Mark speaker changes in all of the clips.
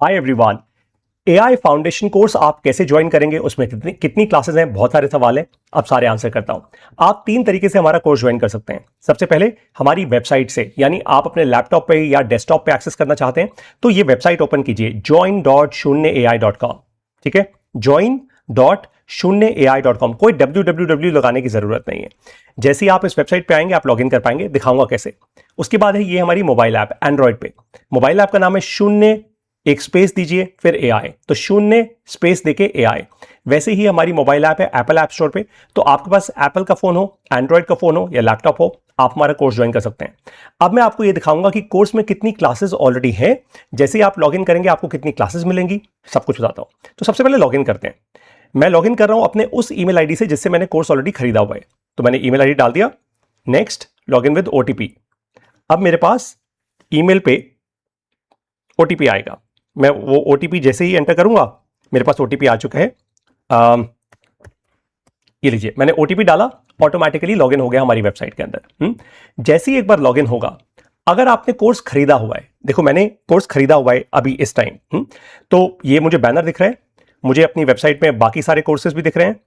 Speaker 1: Hi everyone. AI foundation course आप कैसे join करेंगे, उसमें कितनी कितनी क्लासेस हैं, बहुत सारे सवाल हैं। अब सारे आंसर करता हूं। आप तीन तरीके से हमारा कोर्स ज्वाइन कर सकते हैं। सबसे पहले हमारी वेबसाइट से, यानी आप अपने लैपटॉप पे या डेस्कटॉप पे एक्सेस करना चाहते हैं तो ये वेबसाइट ओपन कीजिए join.shunyaai.com। ठीक है, join.shunyaai.com। कोई www लगाने की जरूरत नहीं है। जैसे ही आप इस वेबसाइट पे आएंगे आप लॉगिन कर पाएंगे, दिखाऊंगा कैसे। उसके बाद है ये हमारी मोबाइल ऐप एंड्रॉइड पे। मोबाइल ऐप का नाम है शून्य, एक स्पेस दीजिए फिर एआई, तो शून्य स्पेस देके एआई। वैसे ही हमारी मोबाइल ऐप है एप्पल ऐप स्टोर पे। तो आपके पास एप्पल का फोन हो, एंड्रॉइड का फोन हो या लैपटॉप हो, आप हमारा कोर्स ज्वाइन कर सकते हैं। अब मैं आपको ये दिखाऊंगा कि कोर्स में कितनी क्लासेस ऑलरेडी हैं। जैसे ही आप लॉगिन करेंगे आपको कितनी क्लासेस मिलेंगी, सब कुछ बताता हूं। तो सबसे पहले लॉगिन करते हैं। मैं लॉगिन कर रहा हूं अपने उस ईमेल आईडी से जिससे मैंने कोर्स ऑलरेडी खरीदा हुआ है। तो मैंने ईमेल आईडी डाल दिया, नेक्स्ट लॉगिन विद ओटीपी। अब मेरे पास ईमेल पे ओटीपी आएगा। मैं वो ओटीपी जैसे ही एंटर करूंगा, मेरे पास ओटीपी आ चुका है। ये लीजिए, मैंने ओटीपी डाला, ऑटोमेटिकली लॉगिन हो गया हमारी वेबसाइट के अंदर। जैसे ही एक बार लॉगिन होगा, अगर आपने कोर्स खरीदा हुआ है, देखो मैंने कोर्स खरीदा हुआ है अभी इस टाइम, तो ये मुझे बैनर दिख रहा है, मुझे अपनी वेबसाइट में बाकी सारे कोर्सेज भी दिख रहे हैं,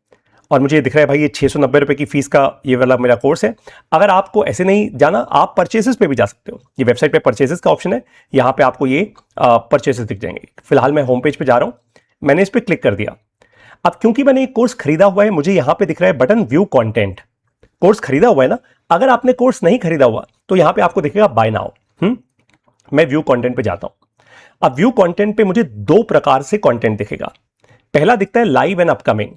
Speaker 1: और मुझे दिख रहा है भाई ये 690 रुपए की फीस का ये वाला मेरा कोर्स है। अगर आपको ऐसे नहीं जाना, आप परचेसेस पे भी जा सकते हो। ये वेबसाइट पे परचेसेस का ऑप्शन है, यहां पे आपको ये परचेसेस दिख जाएंगे। फिलहाल मैं होम पेज पे जा रहा हूं, मैंने इस पर क्लिक कर दिया। अब क्योंकि मैंने एक कोर्स खरीदा हुआ है, मुझे यहां पे दिख रहा है बटन व्यू कंटेंट। कोर्स खरीदा हुआ है ना। अगर आपने कोर्स नहीं खरीदा हुआ तो यहां पे आपको दिखेगा बाय नाउ। मैं व्यू कंटेंट पे जाता हूं। अब व्यू कंटेंट पे मुझे दो प्रकार से कंटेंट दिखेगा। पहला दिखता है लाइव एंड अपकमिंग,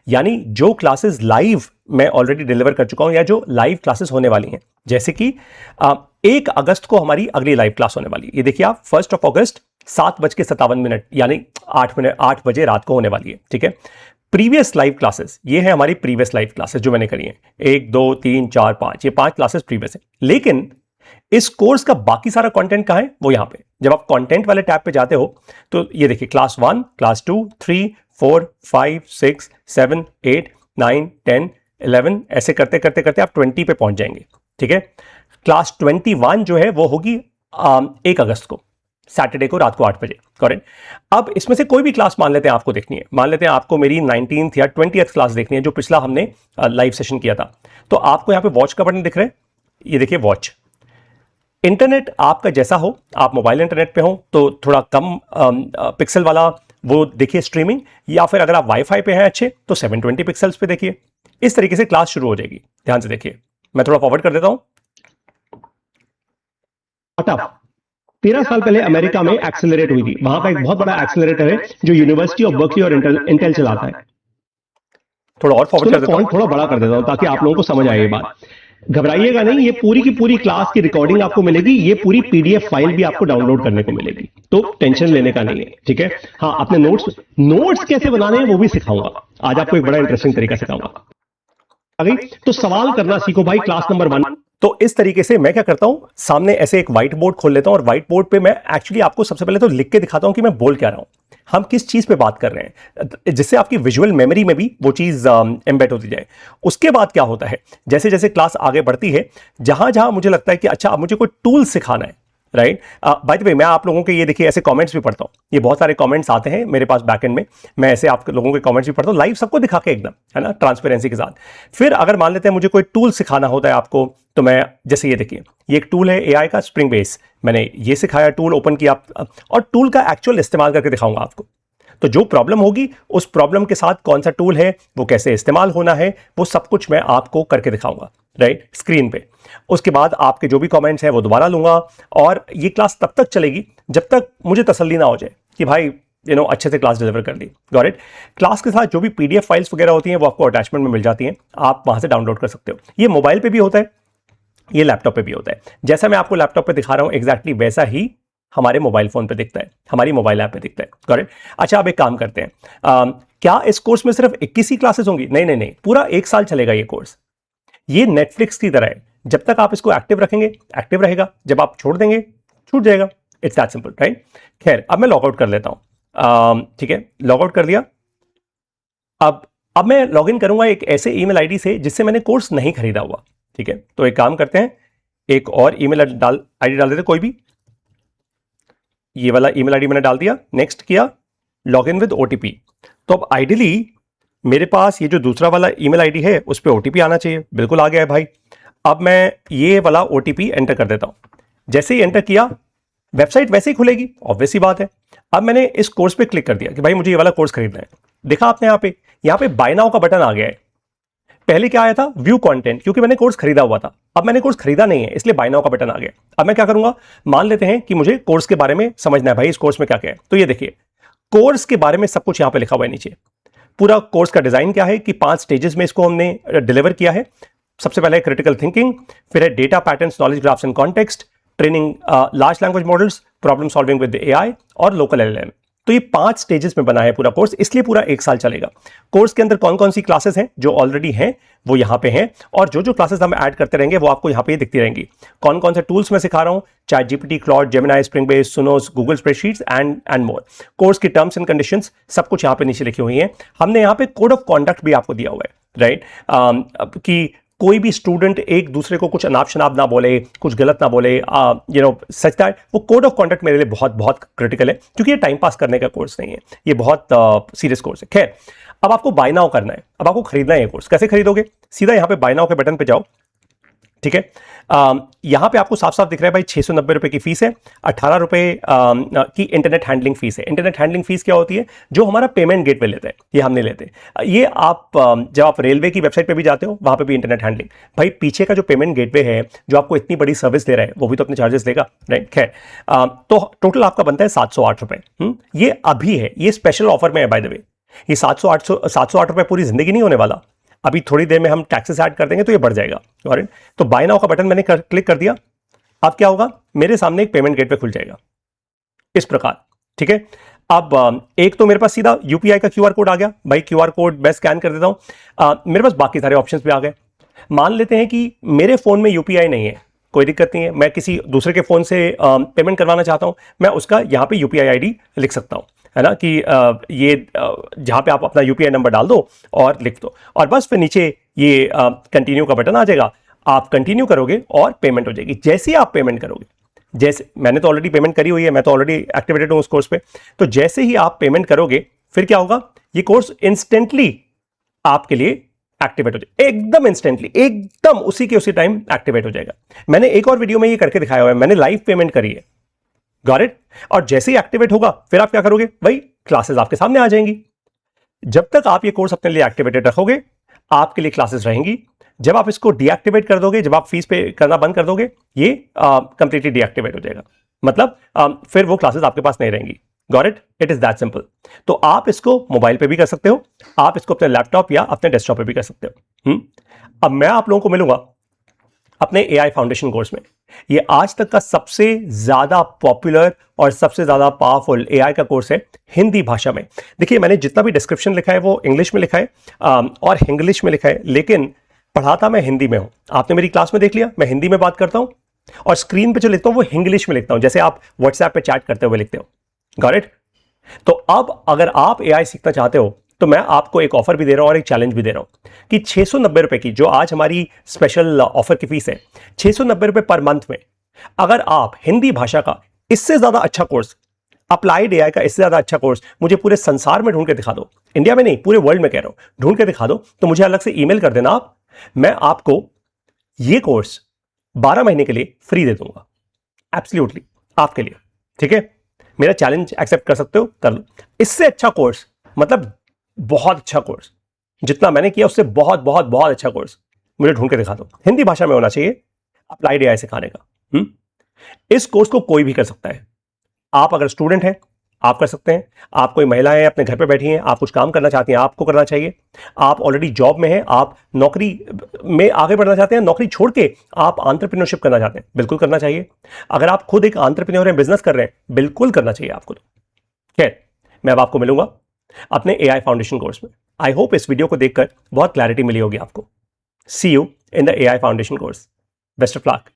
Speaker 1: यानी जो क्लासेस लाइव मैं ऑलरेडी डिलीवर कर चुका हूं या जो लाइव क्लासेस होने वाली हैं। जैसे कि 1 अगस्त को हमारी अगली लाइव क्लास होने वाली है। ये देखिए आप, 1 अगस्त 7:57 यानी 8 बजे रात को होने वाली है। ठीक है, प्रीवियस लाइव क्लासेस, ये है हमारी प्रीवियस लाइव क्लासेस जो मैंने करी है। 1 2 3 4 5, ये 5 क्लासेस प्रीवियस है। लेकिन इस कोर्स का बाकी सारा कंटेंट कहां है, वो यहां पे। जब आप कंटेंट वाले टैब पे जाते हो तो ये देखिए, क्लास 1, क्लास 2, 3, 4, 5, 6, 7, 8, 9, 10, 11, ऐसे करते करते करते आप 20 पे पहुंच जाएंगे। ठीक है, क्लास 21 जो है वो होगी 1 अगस्त को, सैटरडे को रात को 8 बजे। करेक्ट। अब इसमें से कोई भी क्लास मान लेते हैं आपको देखनी है, मान लेते हैं आपको मेरी 19th या 20th क्लास देखनी है, जो पिछला हमने लाइव सेशन किया था। तो आपको यहां पे वॉच का बटन दिख रहा है, ये देखिए वॉच। इंटरनेट आपका जैसा हो, आप मोबाइल इंटरनेट पे हो तो थोड़ा कम पिक्सल वाला वो देखिए स्ट्रीमिंग, या फिर अगर आप वाईफाई पे हैं अच्छे तो 720 पिक्सल्स पे देखिए। इस तरीके से क्लास शुरू हो जाएगी। ध्यान से देखिए, मैं थोड़ा फॉरवर्ड कर देता हूं।
Speaker 2: 13 साल पहले अमेरिका में एक्सेलरेट हुई थी। वहां का एक बहुत बड़ा एक्सेलरेटर है जो यूनिवर्सिटी ऑफ बर्कली और इंटेल चलाता है।
Speaker 1: थोड़ा और फॉरवर्ड कर देता हूं।
Speaker 2: फॉन्ट थोड़ा बड़ा कर देता हूं ताकि आप लोगों को समझ आए ये बात। घबराइएगा नहीं, ये पूरी की पूरी क्लास की रिकॉर्डिंग आपको मिलेगी। ये पूरी पीडीएफ फाइल भी आपको डाउनलोड करने को मिलेगी, तो टेंशन लेने का नहीं है। ठीक है, हाँ, अपने नोट्स कैसे बनाने हैं वो भी सिखाऊंगा। आज आपको एक बड़ा इंटरेस्टिंग तरीका सिखाऊंगा। आ गई तो सवाल करना सीखो भाई, क्लास नंबर 1।
Speaker 1: तो इस तरीके से मैं क्या करता हूं, सामने ऐसे एक व्हाइट बोर्ड खोल लेता हूं और व्हाइट बोर्ड पे मैं एक्चुअली आपको सबसे पहले तो लिख के दिखाता हूं कि मैं बोल क्या रहा हूं, हम किस चीज पे बात कर रहे हैं, जिससे आपकी विजुअल मेमोरी में भी वो चीज एम्बेड होती जाए। उसके बाद क्या होता है, जैसे जैसे क्लास आगे बढ़ती है, जहां जहां मुझे लगता है कि अच्छा अब मुझे कोई टूल सिखाना है, राइट। बाय द वे, मैं आप लोगों के ये देखिए ऐसे कमेंट्स भी पढ़ता हूं। ये बहुत सारे कमेंट्स आते हैं मेरे पास बैकएंड में, मैं ऐसे आप लोगों के कमेंट्स भी पढ़ता हूं लाइव, सबको दिखा के एकदम, है ना, ट्रांसपेरेंसी के साथ। फिर अगर मान लेते हैं मुझे कोई टूल सिखाना होता है आपको, तो मैं जैसे ये देखिए, ये एक टूल है एआई का, स्प्रिंग बेस। मैंने ये सिखाया, टूल ओपन किया और टूल का एक्चुअल इस्तेमाल करके दिखाऊंगा आपको। तो जो प्रॉब्लम होगी उस प्रॉब्लम के साथ कौन सा टूल है, वो कैसे इस्तेमाल होना है, वो सब कुछ मैं आपको करके दिखाऊंगा, राइट, स्क्रीन पे। उसके बाद आपके जो भी कमेंट्स हैं वो दोबारा लूंगा, और ये क्लास तब तक चलेगी जब तक मुझे तसल्ली ना हो जाए कि भाई अच्छे से क्लास डिलीवर कर दी। Got it. क्लास के साथ जो भी पीडीएफ फाइल्स वगैरह होती हैं वो आपको अटैचमेंट में मिल जाती हैं, आप वहां से डाउनलोड कर सकते हो। ये मोबाइल पे भी होता है, ये लैपटॉप पे भी होता है। जैसा मैं आपको लैपटॉप पे दिखा रहा हूं एग्जैक्टली वैसा ही हमारे मोबाइल फोन पे दिखता है, हमारी मोबाइल ऐप पे दिखता है। Got it. अच्छा, अब एक काम करते हैं, क्या इस कोर्स में सिर्फ 21 ही क्लासेस होंगी? नहीं नहीं नहीं, पूरा 1 साल चलेगा ये कोर्स। ये नेटफ्लिक्स की तरह है, जब तक आप इसको एक्टिव रखेंगे एक्टिव रहेगा, जब आप छोड़ देंगे छूट जाएगा। It's that simple, right. खैर, अब मैं लॉग आउट कर लेता हूं। ठीक है, लॉग आउट कर दिया। अब मैं लॉग इन करूंगा एक ऐसे ईमेल आईडी से जिससे मैंने कोर्स नहीं खरीदा हुआ। ठीक है, तो एक काम करते हैं, एक और ईमेल आईडी डाल देते कोई भी। ये वाला ईमेल आईडी मैंने डाल दिया, नेक्स्ट किया, लॉगिन विद ओटीपी। तो अब आइडियली मेरे पास ये जो दूसरा वाला ईमेल आईडी है उस पर ओटीपी आना चाहिए, बिल्कुल आ गया है भाई। अब मैं ये वाला ओटीपी एंटर कर देता हूं। जैसे ही एंटर किया वेबसाइट वैसे ही खुलेगी, ऑब्वियस सी बात है। अब मैंने इस कोर्स पे क्लिक कर दिया कि भाई मुझे ये वाला कोर्स खरीदना है। देखा आपने यहाँ पे बाय नाउ का बटन आ गया है। पहले क्या आया था, व्यू कंटेंट, क्योंकि मैंने कोर्स खरीदा हुआ था। अब मैंने कोर्स खरीदा नहीं है इसलिए बाय नाउ का बटन आ गया। अब मैं क्या करूंगा, मान लेते हैं कि मुझे कोर्स के बारे में समझना है, भाई इस कोर्स में क्या क्या है। तो ये देखिए कोर्स के बारे में सब कुछ यहां पे लिखा हुआ है नीचे। पूरा कोर्स का डिजाइन क्या है कि 5 स्टेजेस में इसको हमने डिलीवर किया है। सबसे पहले क्रिटिकल थिंकिंग, फिर है data patterns, knowledge graphs and context, training large language models, problem solving with AI और लोकल एलएलएम। तो ये 5 स्टेजेस में बना है पूरा कोर्स, इसलिए पूरा 1 साल चलेगा। कोर्स के अंदर कौन कौन सी क्लासेस हैं जो ऑलरेडी हैं वो यहाँ पे हैं, और जो जो क्लासेस हम ऐड करते रहेंगे वो आपको यहाँ पे दिखती रहेंगी। कौन कौन से टूल्स मैं सिखा रहा हूँ, चैट जीपीटी, क्लॉड, जेमिनी, स्प्रिंग बेस, सुनोस, Google spreadsheets and more. Course की टर्म्स एंड कंडीशंस सब कुछ यहाँ पे नीचे लिखी हुई हैं। हमने यहाँ पे कोड ऑफ कॉन्डक्ट भी आपको दिया हुआ है, राइट, कि कोई भी स्टूडेंट एक दूसरे को कुछ अनाप शनाप ना बोले, कुछ गलत ना बोले, सच दैट वो कोड ऑफ कॉन्डक्ट मेरे लिए बहुत बहुत क्रिटिकल है, क्योंकि ये टाइम पास करने का कोर्स नहीं है, ये बहुत सीरियस कोर्स है। खैर, अब आपको बाय नाउ करना है, अब आपको खरीदना है ये कोर्स। कैसे खरीदोगे, सीधा यहाँ पे बाय नाउ के बटन पे जाओ, ठीक है। यहां पे आपको साफ साफ दिख रहा है भाई 690 रुपए की फीस है, 18 रुपए की इंटरनेट हैंडलिंग फीस है। इंटरनेट हैंडलिंग फीस क्या होती है, जो हमारा पेमेंट गेटवे लेते हैं, ये हम नहीं लेते। ये आप जब आप रेलवे की वेबसाइट पे भी जाते हो वहां पे भी इंटरनेट हैंडलिंग, भाई पीछे का जो पेमेंट गेटवे है जो आपको इतनी बड़ी सर्विस दे रहा है वो भी तो अपने चार्जेस लेगा, राइट। खैर, तो टोटल आपका बनता है 708 रुपए। ये अभी है, ये स्पेशल ऑफर में है बाय द वे। ये 708 रुपए पूरी जिंदगी नहीं होने वाला, अभी थोड़ी देर में हम टैक्सेस ऐड कर देंगे तो ये बढ़ जाएगा, ऑलराइट। तो बाय नाउ का बटन मैंने क्लिक कर दिया। अब क्या होगा, मेरे सामने एक पेमेंट गेटवे खुल जाएगा इस प्रकार, ठीक है। अब एक तो मेरे पास सीधा यूपीआई का क्यूआर कोड आ गया, भाई क्यूआर कोड मैं स्कैन कर देता हूं। मेरे पास बाकी सारे ऑप्शंस भी आ गए। मान लेते हैं कि मेरे फोन में यूपीआई नहीं है, कोई दिक्कत नहीं है, मैं किसी दूसरे के फोन से पेमेंट करवाना चाहता हूं, मैं उसका यहां पे यूपीआई आईडी लिख सकता हूं, है ना, कि ये जहां पे आप अपना यूपीआई नंबर डाल दो और लिख दो, और बस फिर नीचे ये कंटिन्यू का बटन आ जाएगा। आप कंटिन्यू करोगे और पेमेंट हो जाएगी। जैसे ही आप पेमेंट करोगे, जैसे मैंने तो ऑलरेडी पेमेंट करी हुई है, मैं तो ऑलरेडी एक्टिवेटेड हूं उस कोर्स पे, तो जैसे ही आप पेमेंट करोगे फिर क्या होगा, ये कोर्स इंस्टेंटली आपके लिए एक्टिवेट हो जाएगा, एकदम इंस्टेंटली, एकदम उसी के उसी टाइम एक्टिवेट हो जाएगा। मैंने एक और वीडियो में ये करके दिखाया हुआ है, मैंने लाइव पेमेंट करी है, गॉट इट। और जैसे ही एक्टिवेट होगा फिर आप क्या करोगे, भाई क्लासेस आपके सामने आ जाएंगी। जब तक आप ये कोर्स अपने लिए एक्टिवेटेड रखोगे आपके लिए क्लासेस रहेंगी। जब आप इसको डीएक्टिवेट कर दोगे, जब आप फीस पे करना बंद कर दोगे, ये कंप्लीटली डीएक्टिवेट हो जाएगा, मतलब फिर वो क्लासेस आपके पास नहीं रहेंगी, got it. It is that simple. तो आप इसको मोबाइल पे भी कर सकते हो, आप इसको अपने लैपटॉप या अपने डेस्कटॉप पे भी कर सकते हो। अब मैं आप लोगों को मिलूंगा अपने एआई फाउंडेशन कोर्स में। ये आज तक का सबसे ज्यादा पॉपुलर और सबसे ज्यादा पावरफुल एआई का कोर्स है हिंदी भाषा में। देखिए, मैंने जितना भी डिस्क्रिप्शन लिखा है वो इंग्लिश में लिखा है और इंग्लिश में लिखा है, लेकिन पढ़ाता मैं हिंदी में हूं। आपने मेरी क्लास में देख लिया, मैं हिंदी में बात करता हूं और स्क्रीन पे जो लिखता हूं वो इंग्लिश में लिखता हूं, जैसे आप व्हाट्सएप पे चैट करते हुए लिखते हो, गॉट इट। तो अब अगर आप एआई सीखना चाहते हो तो मैं आपको एक ऑफर भी दे रहा हूं और एक चैलेंज भी दे रहा हूं कि 690 रुपए की, जो आज हमारी स्पेशल ऑफर की फीस है, 690 रुपए पर मंथ में, अगर आप हिंदी भाषा का इससे ज्यादा अच्छा कोर्स, अप्लाइड एआई का इससे ज्यादा अच्छा कोर्स मुझे पूरे संसार में ढूंढ के दिखा दो, इंडिया में नहीं पूरे वर्ल्ड में कह रहा हूं, ढूंढ के दिखा दो, तो मुझे अलग से ईमेल कर देना आप, मैं आपको ये कोर्स 12 महीने के लिए फ्री दे दूंगा, एब्सोल्युटली आपके लिए, ठीक है। मेरा चैलेंज एक्सेप्ट कर सकते हो, कर लो। इससे अच्छा कोर्स, मतलब बहुत अच्छा कोर्स, जितना मैंने किया उससे बहुत बहुत बहुत अच्छा कोर्स मुझे ढूंढ के दिखा दो, हिंदी भाषा में होना चाहिए, अप्लाइड एआई सिखाने का। इस कोर्स को कोई भी कर सकता है। आप अगर स्टूडेंट हैं आप कर सकते हैं, आप कोई महिलाएं अपने घर पे बैठी हैं, आप कुछ काम करना चाहती हैं, आपको करना चाहिए, आप ऑलरेडी जॉब में हैं, आप नौकरी में आगे बढ़ना चाहते हैं, नौकरी छोड़ के आप एंटरप्रेन्योरशिप करना चाहते हैं, बिल्कुल करना चाहिए। अगर आप खुद एक एंटरप्रेन्योर हैं, बिजनेस कर रहे हैं, बिल्कुल करना चाहिए आपको। तो खैर, मैं अब आपको मिलूंगा अपने एआई फाउंडेशन कोर्स में। आई होप इस वीडियो को देखकर बहुत क्लैरिटी मिली होगी आपको। See you in the AI foundation course. Best of luck.